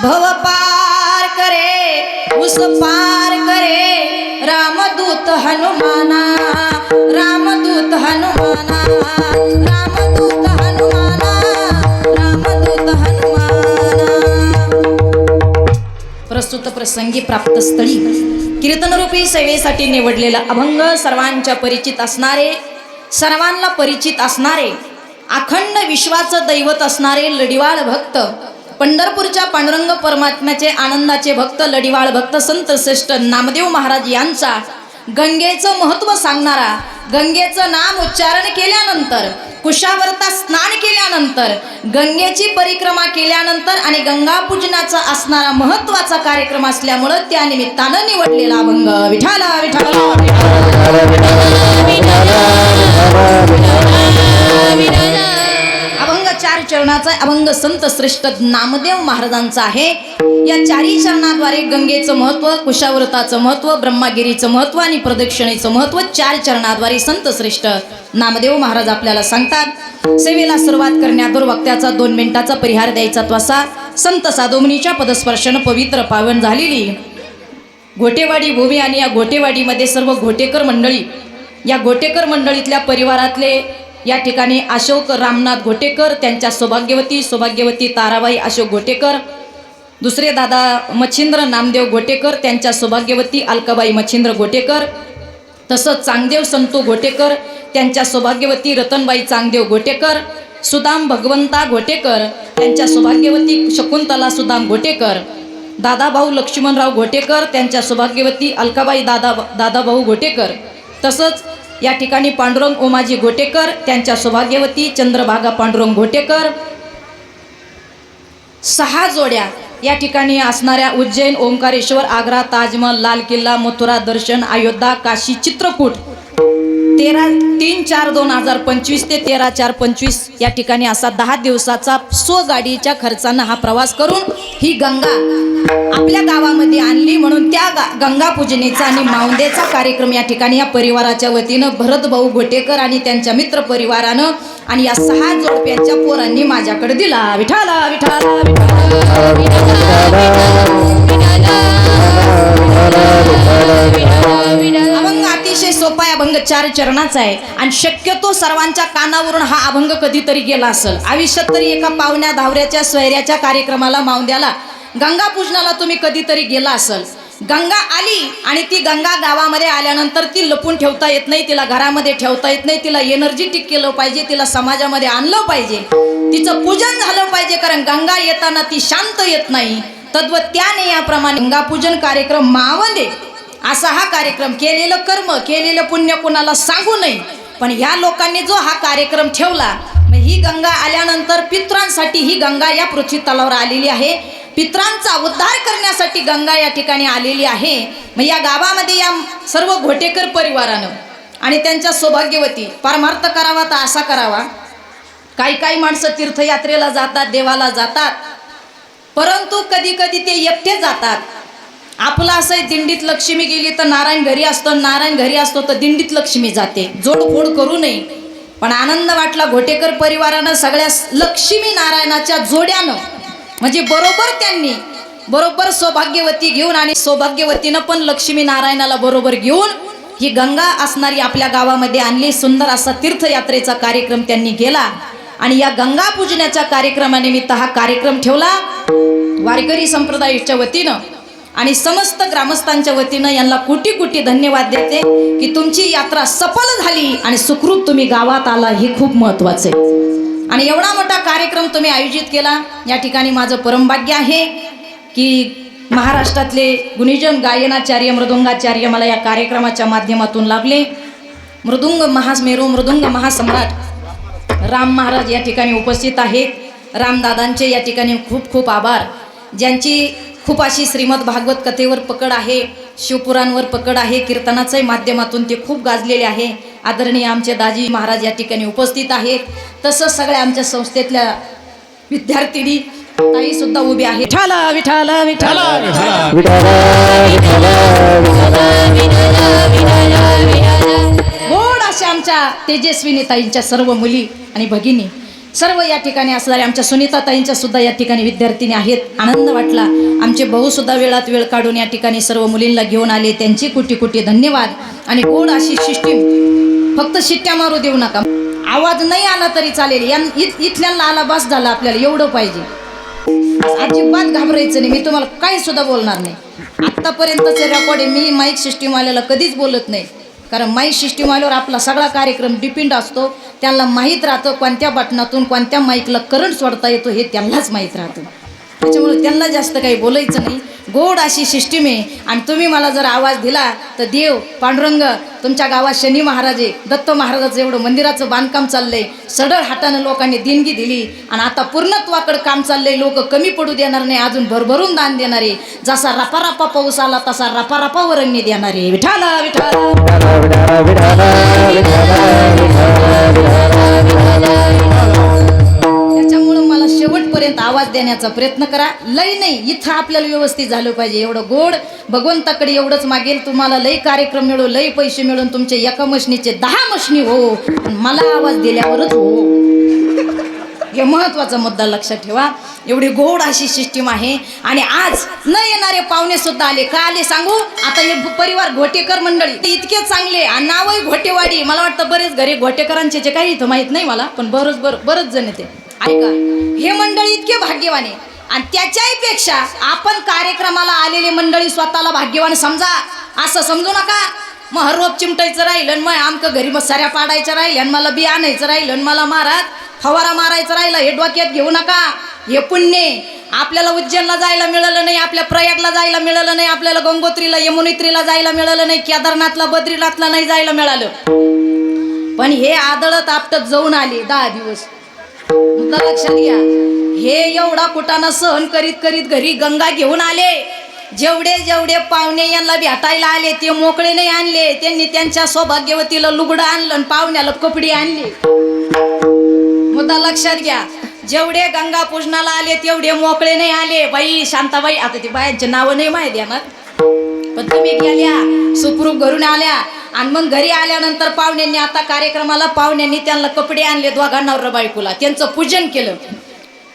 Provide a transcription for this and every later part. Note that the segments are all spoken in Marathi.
भव पार करे उस पार करे रामदूत हनुमाना रामदूत हनुमाना रामदूत हनुमाना रामदूत हनुमाना। प्रस्तुत प्रसंगी प्राप्त स्थळी कीर्तनरूपी सेवेसाठी निवडलेला अभंग सर्वांच्या परिचित असणारे, सर्वांना परिचित असणारे, अखंड विश्वाचं दैवत असणारे लडिवाळ भक्त, पंढरपूरच्या पांडुरंग परमात्म्याचे आनंदाचे भक्त, लडिवाळ भक्त संत श्रेष्ठ नामदेव महाराज यांचा गंगेचं महत्त्व सांगणारा, गंगेचं नाम उच्चारण केल्यानंतर, कुशावर्ता स्नान केल्यानंतर, गंगेची परिक्रमा केल्यानंतर आणि गंगा पूजनाचा असणारा महत्त्वाचा कार्यक्रम असल्यामुळं त्या निमित्तानं निवडलेला अभंग विठाला विठाला अभंग 4 चरणाचा अभंग संत श्रेष्ठ नामदेव महाराजांचा आहे। या 4 चरणाद्वारे गंगेचं महत्त्व, कुशावर्ताचं महत्त्व, ब्रह्मगिरीचं महत्त्व आणि प्रदक्षिणेचं महत्त्व 4 चरणाद्वारे संत श्रेष्ठ नामदेव महाराज आपल्याला सांगतात। सेवेला सुरुवात करण्यापूर्वी वक्त्याचा 2 मिनिटाचा परिहार द्यायचा त्वसा संत साधुमुनीच्या पदस्पर्शानं पवित्र पावन झालेली घोटेवाडी भूमी आणि या घोटेवाडीमध्ये सर्व घोटेकर मंडळी, या घोटेकर मंडळीतल्या परिवारातले या ठिकाणी अशोक रामनाथ घोटेकर, त्यांच्या सौभाग्यवती ताराबाई अशोक घोटेकर, दुसरे दादा मच्छिंद्र नामदेव घोटेकर, त्यांच्या सौभाग्यवती अलकाबाई मच्छिंद्र घोटेकर, तसंच चांगदेव संतू घोटेकर, त्यांच्या सौभाग्यवती रतनबाई चांगदेव घोटेकर, सुदाम भगवंता घोटेकर, त्यांच्या सौभाग्यवती शकुंतला सुदाम घोटेकर, दादाभाऊ लक्ष्मणराव घोटेकर, त्यांच्या सौभाग्यवती अलकाबाई दादाभाऊ घोटेकर, तसंच या ठिकाणी पांडुरंग ओमाजी घोटेकर, त्यांच्या सौभाग्यवती चंद्रभागा पांडुरंग घोटेकर, 6 जोड्या या ठिकाणी असणाऱ्या उज्जैन, ओंकारेश्वर, आग्रा, ताजमहल, लाल किल्ला, मथुरा, दर्शन, अयोध्या, काशी, चित्रकूट 13/3/2025 ते 13/4/25 या ठिकाणी असा 10 दिवसाचा स्वगाडीच्या खर्चानं हा प्रवास करून ही गंगा आपल्या गावामध्ये आणली। म्हणून त्या गंगा पूजनेचा आणि माऊंदेचा कार्यक्रम या ठिकाणी या परिवाराच्या वतीनं भरतभाऊ घोटेकर आणि त्यांच्या मित्र परिवारानं आणि या 6 जोडप्यांच्या पोरांनी माझ्याकडे दिला। विठाला विठाला अभंग अतिशय सोपा आहे, अभंग 4 चरणाचा आहे आणि शक्यतो सर्वांच्या कानावरून हा अभंग कधीतरी गेला असेल आयुष्यात तरी। एका पाहुण्या धावऱ्याच्या सोयऱ्याच्या कार्यक्रमाला माऊंद्याला गंगा पूजनाला तुम्ही कधीतरी गेला असेल। गंगा आली आणि ती गंगा गावामध्ये आल्यानंतर ती लपून ठेवता येत नाही, तिला घरामध्ये ठेवता येत नाही, तिला एनर्जेटिक केलं पाहिजे, तिला समाजामध्ये आणलं पाहिजे, तिचं पूजन झालं पाहिजे, कारण गंगा येताना ती शांत येत नाही। तद्वत्याने याप्रमाणे गंगापूजन कार्यक्रम मावंदे असा हा कार्यक्रम, केलेलं कर्म केलेलं पुण्य कोणाला सांगू नये, पण ह्या लोकांनी जो हा कार्यक्रम ठेवला, ही गंगा आल्यानंतर पितरांसाठी ही गंगा या पृथ्वी तलावर आलेली आहे, पितरांचा उद्धार करण्यासाठी गंगा या ठिकाणी आलेली आहे। मग या गावामध्ये या सर्व घोटेकर परिवारानं आणि त्यांच्या सौभाग्यवती परमार्थ करावा तर असा करावा। काही माणसं तीर्थयात्रेला जातात, देवाला जातात, परंतु कधी कधी ते एकटे जातात। आपलं असं आहे, दिंडीत लक्ष्मी गेली तर नारायण घरी असतो, नारायण घरी असतो तर दिंडीत लक्ष्मी जाते, जोडफोड करू नये। पण आनंद वाटला घोटेकर परिवारानं सगळ्या लक्ष्मी नारायणाच्या जोड्यानं, म्हणजे त्यांनी बरोबर सौभाग्यवती घेऊन आणि सौभाग्यवतीनं पण लक्ष्मी नारायणाला बरोबर घेऊन ही गंगा असणारी आपल्या गावामध्ये आणली। सुंदर असा तीर्थयात्रेचा कार्यक्रम त्यांनी केला आणि या गंगा पूजनाच्या कार्यक्रमानिमित्त हा कार्यक्रम ठेवला। वारकरी संप्रदायाच्या वतीनं आणि समस्त ग्रामस्थांच्या वतीनं यांना कोटी कोटी धन्यवाद देते की तुमची यात्रा सफल झाली आणि सुखरूप तुम्ही गावात आला, हे खूप महत्त्वाचं आहे। आणि एवढा मोठा कार्यक्रम तुम्ही आयोजित केला, या ठिकाणी माझं परमभाग्य आहे की महाराष्ट्रातले गुणीजन गायनाचार्य, मृदुंगाचार्य मला या कार्यक्रमाच्या माध्यमातून लाभले। मृदुंग महामेरू, मृदुंग महासम्राट राम महाराज या ठिकाणी उपस्थित आहेत। रामदादांचे या ठिकाणी खूप खूप आभार, ज्यांची खूप अशी श्रीमद भागवत कथेवर पकड आहे, शिवपुराणवर पकड आहे, कीर्तनाच्याही माध्यमातून ते खूप गाजलेले आहे। आदरणीय आमचे दाजी महाराज या ठिकाणी उपस्थित आहेत, तसंच सगळ्या आमच्या संस्थेतल्या विद्यार्थिनी ताई सुद्धा उभी आहे। विठाला विठाला विठाला गोड अशा आमच्या तेजस्विनी ताईंच्या सर्व मुली आणि भगिनी सर्व या ठिकाणी असणारे आमच्या सुनीताताईंच्या सुद्धा या ठिकाणी विद्यार्थिनी आहेत. आनंद वाटला. आमचे भाऊ सुद्धा वेळात वेळ काढून या ठिकाणी सर्व मुलींना घेऊन आले, त्यांचे कोटी कोटी धन्यवाद. आणि गोड अशी सिस्टीम, फक्त शिट्ट्या मारू देऊ नका. आवाज नाही आला तरी चालेल, इथल्यांना आला बस झाला, आपल्याला एवढं पाहिजे. अजिबात घाबरायचं नाही. मी तुम्हाला काही सुद्धा बोलणार नाही. आत्तापर्यंतचे रेकॉर्ड आहे. मी माईक सिस्टीम आल्याला कधीच बोलत नाही, कारण माईक सिस्टीम आल्यावर आपला सगळा कार्यक्रम डिपेंड असतो. त्यांना माहीत राहतं कोणत्या बटनातून कोणत्या माईकला करंट सोडता येतो हे त्यांनाच माहीत राहतं. त्याच्यामुळे त्यांना जास्त काही बोलायचं नाही. गोड अशी सिस्टीम आहे. आणि तुम्ही मला जर आवाज दिला तर देव पांडुरंग, तुमच्या गावात शनी महाराज आहे, दत्त महाराजाचं एवढं मंदिराचं बांधकाम चाललंय, सडळ हातानं लोकांनी देणगी दिली आणि आता पूर्णत्वाकडे काम चाललंय. लोक कमी पडू देणार नाही, अजून भरभरून दान देणारे. जसा रपारपा पाऊस आला तसा रपारपा वरंगणी देणारे. विठाला विठाला त्याच्यामुळं मला शेवटपर्यंत आवाज देण्याचा प्रयत्न करा. लय नाही, इथं आपल्याला व्यवस्थित झालं पाहिजे. एवढं गोड भगवंताकडे एवढंच मागेल. तुम्हाला लय कार्यक्रम मिळो, लय पैसे मिळून तुमचे एका मशनीचे 10 मशनी हो, मला आवाज दिल्यावरच हो. हे महत्वाचा मुद्दा लक्षात ठेवा. एवढी गोड अशी सिस्टीम आहे. आणि आज न येणारे पाहुणे सुद्धा आले. का आले सांगू? आता हे परिवार घोटेकर मंडळी इतके चांगले आणि नावही घोटेवाडी. मला वाटतं बरेच घरी घोटेकरांचे जे काही इथं माहीत नाही मला, पण बरंच जण येते. ऐका, हे मंडळी इतके भाग्यवान आहे. आणि त्याच्याही पेक्षा आपण कार्यक्रमाला आलेले मंडळी स्वतःला भाग्यवान समजा. असं समजू नका मग रोप चिमटायचं राहिलं, मग आमचं घरी मग सऱ्या पाडायच्या राहिल्या, मला बी आणायचं राहिलं, मला महाराज फवारा मारायचं राहिलं, हे डोक्यात घेऊ नका. हे पुण्य आपल्याला उज्जैनला जायला मिळालं नाही, आपल्या प्रयागला जायला मिळालं नाही, आपल्याला गंगोत्रीला यमुनोत्रीला जायला मिळालं नाही, केदारनाथला बद्रीनाथला नाही जायला मिळालं. पण हे आदळत आपटत जाऊन आले 10 दिवस. मुद्दा लक्षात घ्या. हे एवढा कुटाणा सहन करीत करीत घरी गंगा घेऊन आले. जेवढे पाहुणे यांना भेटायला आले ते मोकळे नाही आणले. त्यांनी त्यांच्या सौभाग्यवतीला लुगडं आणलं आणि पाहुण्याला कपडे आणले. मुद्दा लक्षात घ्या. जेवढे गंगा पूजनाला आले तेवढे मोकळे नाही आले. बाई शांताबाई, आता ती बायांचे नावं नाही माहिती येणार, पण तुम्ही गेल्या सुखरूप घरून आल्या. आणि मग घरी आल्यानंतर पाहुण्यांनी आता कार्यक्रमाला पाहुण्यांनी त्यांना कपडे आणले, दोघांना नवरा बायकोला, त्यांचं पूजन केलं.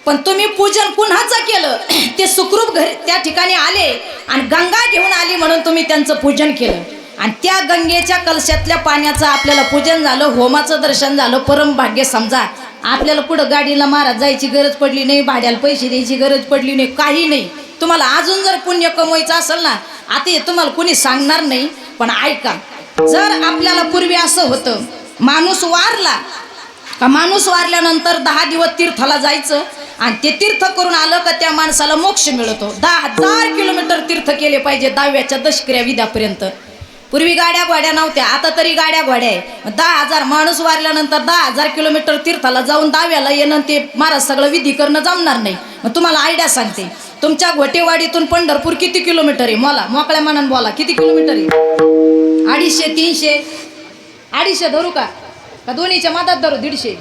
पण तुम्ही पूजन कुणाचं केलं? ते सुखरूप घरी त्या ठिकाणी आले आणि गंगा घेऊन आली म्हणून तुम्ही त्यांचं पूजन केलं. आणि त्या गंगेच्या कलशातल्या पाण्याचं आपल्याला पूजन झालं, होमाचं दर्शन झालं. परम भाग्य समजा. आपल्याला पुढं गाडीला महाराज जायची गरज पडली नाही, भाड्याला पैसे द्यायची गरज पडली नाही, काही नाही. तुम्हाला अजून जर पुण्य कमवायचं असेल ना, आता हे तुम्हाला कोणी सांगणार नाही, पण ऐका. जर आपल्याला पूर्वी असं होतं, माणूस वारला का माणूस वारल्यानंतर 10 दिवस तीर्थाला जायचं आणि ते तीर्थ करून आलं का त्या माणसाला मोक्ष मिळतो. 10,000 किलोमीटर तीर्थ केले पाहिजे 10व्या दशक्रिया विद्यापर्यंत. पूर्वी गाड्या घोड्या नव्हत्या, आता तरी गाड्या घोड्या आहे. 10,000 माणूस वारल्यानंतर 10,000 किलोमीटर तीर्थाला जाऊन 10व्याला येणं ते महाराज सगळं विधी करणं जमणार नाही. मग तुम्हाला आयडिया सांगते. तुमच्या घोटेवाडीतून पंढरपूर किती किलोमीटर आहे? मला मोकळ्या मनानं बोला, किती किलोमीटर आहे? 250, 300, 250 धरू का दोन्हीच्या मधात धरू? 150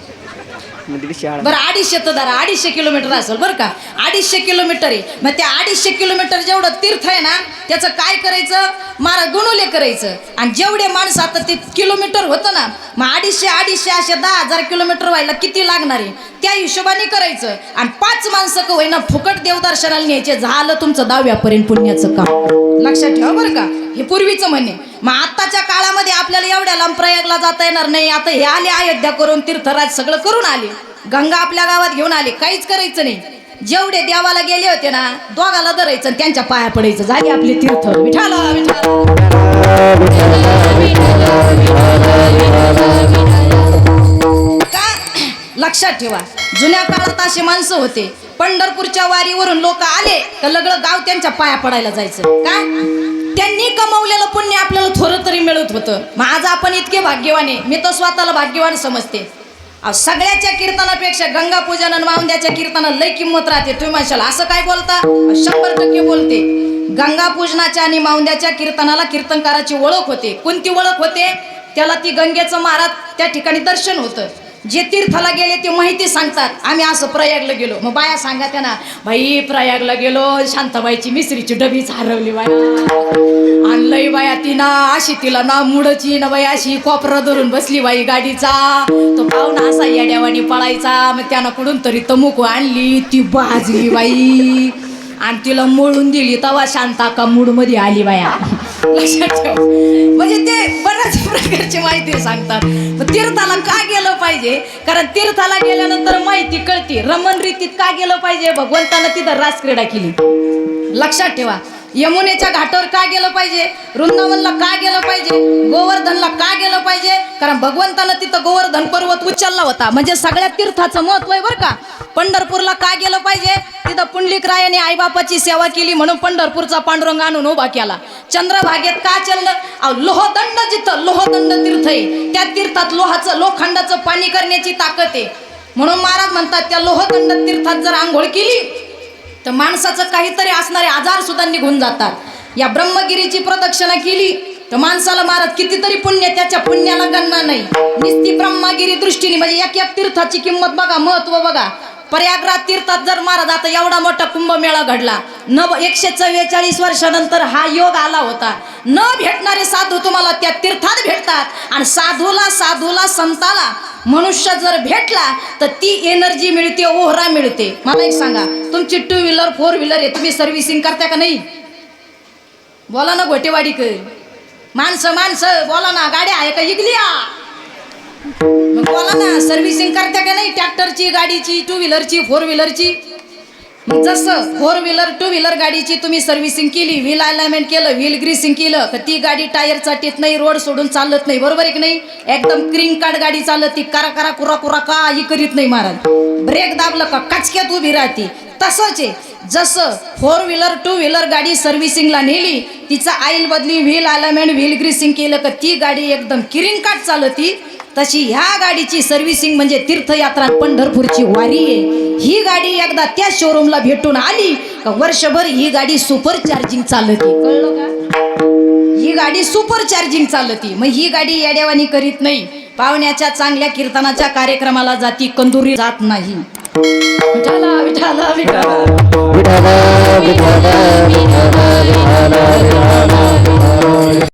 बरं, 250 तर धरा. 250 किलोमीटर असेल बरं का. 250 किलोमीटर आहे. मग त्या 250 किलोमीटर जेवढं तीर्थ आहे ना, त्याचं काय करायचं? महाराज गुणुले करायचं. आणि जेवढे माणसं आता ते किलोमीटर होतं ना, मग 250 असे 10,000 किलोमीटर व्हायला किती लागणार आहे त्या हिशोबाने करायचं. आणि 5 माणसं का होईना फुकट देवदर्शनाला न्यायचे. झालं तुमचं 10व्यापर्यंत पुण्याचं काम. लक्षात ठेवा बरं का. हे पूर्वीचं म्हणे. मग आत्ताच्या काळामध्ये आपल्याला एवढ्या लांब प्रयागला जाता येणार नाही. आता हे आले अयोध्या करून, तीर्थराज सगळं करून आले, गंगा आपल्या गावात घेऊन आले. काहीच करायचं नाही. जेवढे देवाला गेले होते ना, दोघाला धरायचं आणि त्यांच्या पाया पडायचं. झाली आपले तीर्थ. विठाला का लक्षात ठेवा. जुन्या काळात असे माणसं होते, पंढरपूरच्या वारीवरून लोक आले तर लगळं गाव त्यांच्या पाया पडायला जायचं. का? त्यांनी कमवलेलं पुण्य आपल्याला थोडं तरी मिळत होतं. मग आज आपण इतके भाग्यवान आहे. मी तर स्वतःला भाग्यवान समजते. सगळ्याच्या कीर्तनापेक्षा गंगा पूजन आणि माऊंद्याच्या कीर्तनाला लई किंमत राहते. तुम्ही म्हणशाल असं काय बोलता? 100% बोलते. गंगा पूजनाच्या आणि माऊंद्याच्या कीर्तनाला कीर्तनकाराची ओळख होते. कोणती ओळख होते? त्याला ती गंगेचं महाराज त्या ठिकाणी दर्शन होतं. जे तीर्थाला गेले ते माहिती सांगतात. आम्ही असं प्रयागला गेलो. मग बाया सांगा त्यांना, बाई प्रयागला गेलो, शांताबाईची मिसरीची डबीच हरवली बाया. आणलंय बाया तिना अशी, तिला ना मुडची ना बाई अशी कोपरा धरून बसली बाई गाडीचा. तो पाहुणा असा येड्यावानी पळायचा. मग त्यानं कुठून तरी तमुक आणली, ती भाजली बाई आणि तिला मळून दिली. तवा शांता का मूड मध्ये आली बाया. लक्षात ठेव. म्हणजे ते बऱ्याच प्रकारची माहिती सांगतात. तीर्थाला का गेलं पाहिजे? कारण तीर्थाला गेल्यानंतर माहिती कळते. रमण रीतीत का गेलं पाहिजे? भगवंतानं तिथं रासक्रीडा केली. लक्षात ठेवा. यमुनेच्या घाटावर का गेलं पाहिजे? वृंदावनला का गेलं पाहिजे? गोवर्धनला का गेलं पाहिजे? कारण भगवंतानं तिथं गोवर्धन पर्वत उचलला होता. म्हणजे सगळ्या तीर्थाचं महत्व आहे बरं का. पंढरपूरला का गेलं पाहिजे? तिथं पुंडलिकरायाने आईबापाची सेवा केली म्हणून पंढरपूरचा पांडुरंग आणून उभा केला. चंद्रभागेत का चाललं? लोहदंड, जिथं लोहदंड तीर्थ आहे त्या तीर्थात लोखंडाचं पाणी करण्याची ताकद आहे. म्हणून महाराज म्हणतात त्या लोहदंड तीर्थात जर आंघोळ केली तर माणसाचं काहीतरी असणारे आजार सुद्धा निघून जातात. या ब्रह्मगिरीची प्रदक्षिणा केली तर माणसाला महाराज कितीतरी पुण्य, त्याच्या पुण्याला गणना नाही. निस्ती ब्रह्मगिरी दृष्टीने म्हणजे एक एक तीर्थाची किंमत बघा, महत्व बघा. प्रयागराज तीर्थात जर महाराज आता एवढा मोठा कुंभमेळा घडला, 144 वर्षानंतर हा योग आला होता. न भेटणारे साधू तुम्हाला त्या तीर्थात भेटतात. आणि साधूला संताला मनुष्य जर भेटला तर ती एनर्जी मिळते, ओहरा मिळते. मला एक सांगा, तुमची 2 व्हीलर 4 व्हीलर आहे, तुम्ही सर्व्हिसिंग करता का नाही? बोला ना घोटेवाडी माणसं बोला ना. गाड्या आहे का इकलिया? मग बोला ना, सर्व्हिसिंग करता का नाही? ट्रॅक्टरची, गाडीची, 2 व्हीलरची, 4 व्हीलरची. मग जसं 4 व्हीलर 2 व्हीलर गाडीची तुम्ही सर्व्हिसिंग केली, व्हील अलाइनमेंट केलं, व्हील ग्रीसिंग केलं, तर ती गाडी टायर चाटीत नाही, रोड सोडून चालत नाही. बरोबर आहे की नाही? एकदम क्रीम कार्ड गाडी चालत, ती करा करा कुरा कुरा काही करीत नाही महाराज. ब्रेक दाबलं का कचक्यात उभी राहते. तसंच आहे, जसं 4 व्हीलर 2 व्हीलर गाडी सर्व्हिसिंगला नेली, तिचा ऑइल बदली, व्हील अलाइनमेंट, व्हील ग्रीसिंग केलं का ती गाडी एकदम क्रीम कार्ड चालती. तशी ह्या गाडीची सर्व्हिसिंग म्हणजे तीर्थयात्रा पंढरपूरची वारी आहे. ही गाडी एकदा त्या शोरूमला भेटून आली का वर्षभर ही गाडी सुपर चार्जिंग चालती. कळलं का? ही गाडी सुपर चार्जिंग चालती. मग ही गाडी येड्यावानी करीत नाही. पाहुण्याच्या चांगल्या कीर्तनाच्या कार्यक्रमाला जाती, कंदुरी जात नाही. विठाला विठाला विठाला विठाला विठाला विठाला.